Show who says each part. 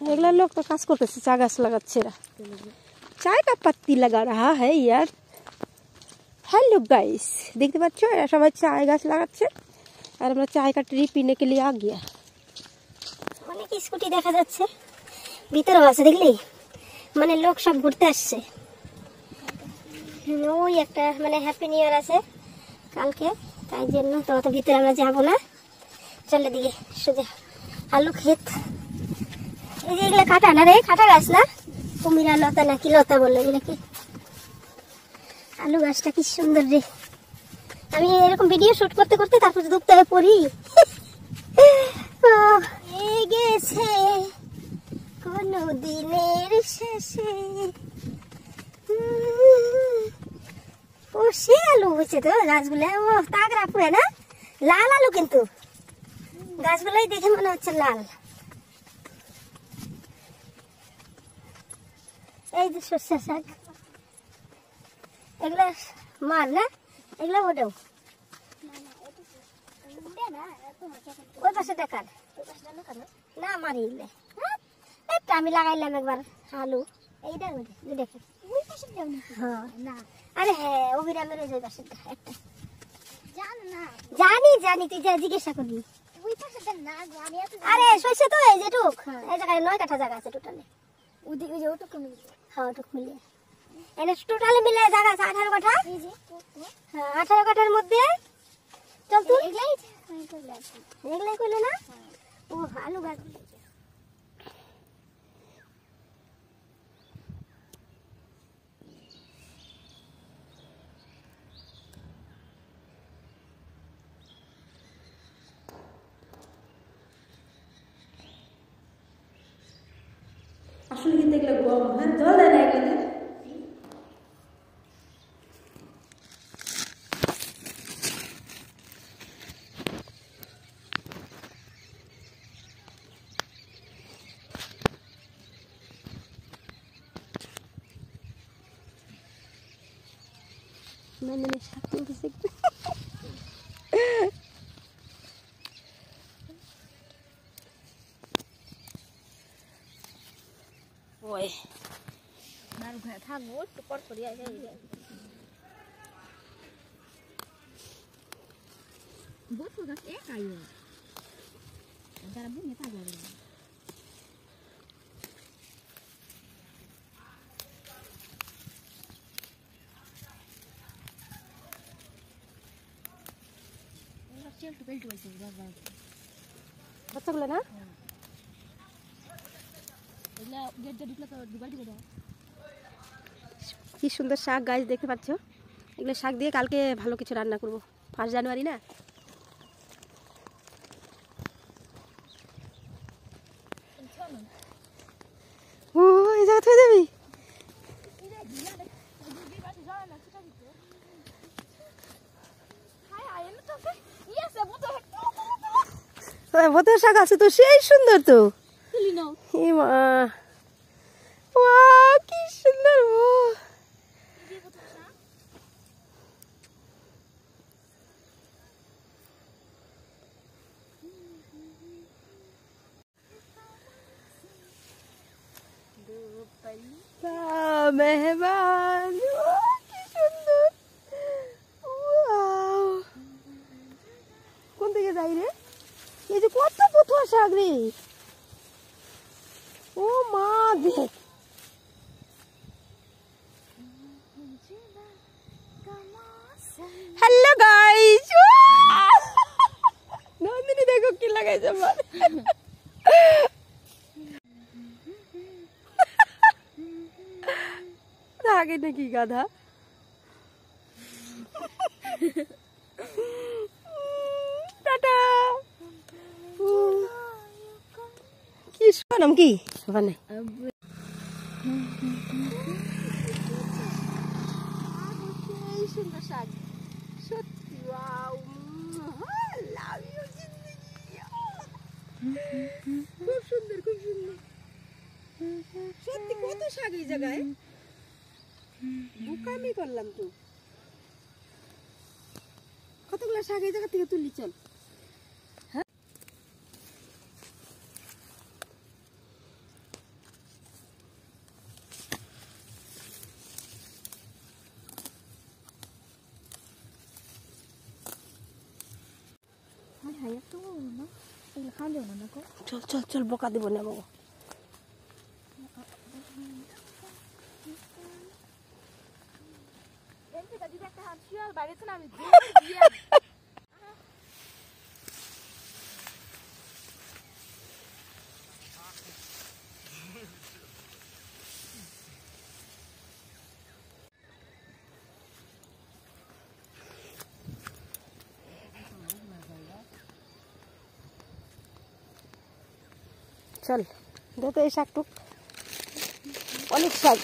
Speaker 1: এগুলা লোক তো কাজ করতেছে, চা গাছ লাগাচ্ছে এরা। চায় কা পাত্তি লাগা রাহা হ্যাঁ ইয়ার। हेलो गाइस, देखते पाচ্ছ এরা সবাই চায় গাছ লাগাচ্ছে আর আমরা চায় का ट्री पीने के लिए आ गया।
Speaker 2: অনেক স্কুটি দেখা যাচ্ছে, ভিতরে আছে দেখলি, মানে লোক সব ঘুরতে আসছে। ওই একটা মানে হ্যাপি নিউ ইয়ার আছে কালকে, তাই জন্য তো অত ভিতরে আমরা যাবো না। চলে দিকে সোজা আলু ক্ষেত। এই যে এগুলো কাটা না রে, কাটা গাছ না, কুমিরা লতা নাকি লতা বললো নাকি। আলু গাছটা কি সুন্দর রে। আমি এরকম ভিডিও শুট করতে করতে তারপর ডুবতে পড়ি। গেছে কোন দিনের শেষে সে আলু হয়েছে তো গাছগুলো। ও তাগরা পুরে না, লাল আলু, কিন্তু গাছগুলাই দেখে মনে হচ্ছে লাল। এই যে সর্ষে শাক, এগুলা মার না, এগুলা ওটাও ওই পাশে দেখার না মারি একটা আমি লাগাইলাম একবার আলু এইটার মধ্যে দেখে। আরে হ্যাঁ অভিরামের ওই পাশে একটা জানি জানি, তুই যা জিজ্ঞাসা করবি। আরে সরষে তো এই যেটুক এই জায়গায় 9 কাঠা জায়গা আছে টোটালে। হ্যাঁ ওটুক মিলিয়ে এনে টোটালে মিলে জায়গা আছে 18 কাঠা। হ্যাঁ 18 কাঠার মধ্যে চল তুই এগুলাই করলে না। ও আলু গাছ
Speaker 1: আসলে কিন্তু এগুলো গম, হ্যাঁ জল দেয় না এগুলো। मैंने शाक तुलते ওই নারু ঘাট থাকবো একটু পর পরই আসে বসু গাছ একাই যারা বুনে থাকবে বাচ্চাগুলো না কি সুন্দর শাক গাছ দেখতে পাচ্ছ। এগুলো শাক দিয়ে কালকে ভালো কিছু রান্না করব, 1 জানুয়ারি না। ও এই জায়গা থেকে যাবি, বোতল শাক আছে তো সেই সুন্দর তো। কি সুন্দর মেহমান, কি সুন্দর। কোন দিকে যাই রে, এই যে কত পথুয়া শাক রে। ও মা দেখ, হ্যালো গাইস, নন্দিনী দেখো কি লাগাইছে আমার। আগে নাকি গাধা। টাটা। কি নাম কি ওখানে সুন্দর শাক সত্যি। ওয়াও, লাভ ইউ জিন্দেগি। খুব সুন্দর, খুব সুন্দর সত্যি। কত শাক এই জায়গায়, বুকামি করলাম তো। কতগুলো শাক এই জায়গা থেকে তুললি, চল। চল চল চল, বোকা দিব না বাবু। চল, দে তো এই শাকটুক, অনেক শাক।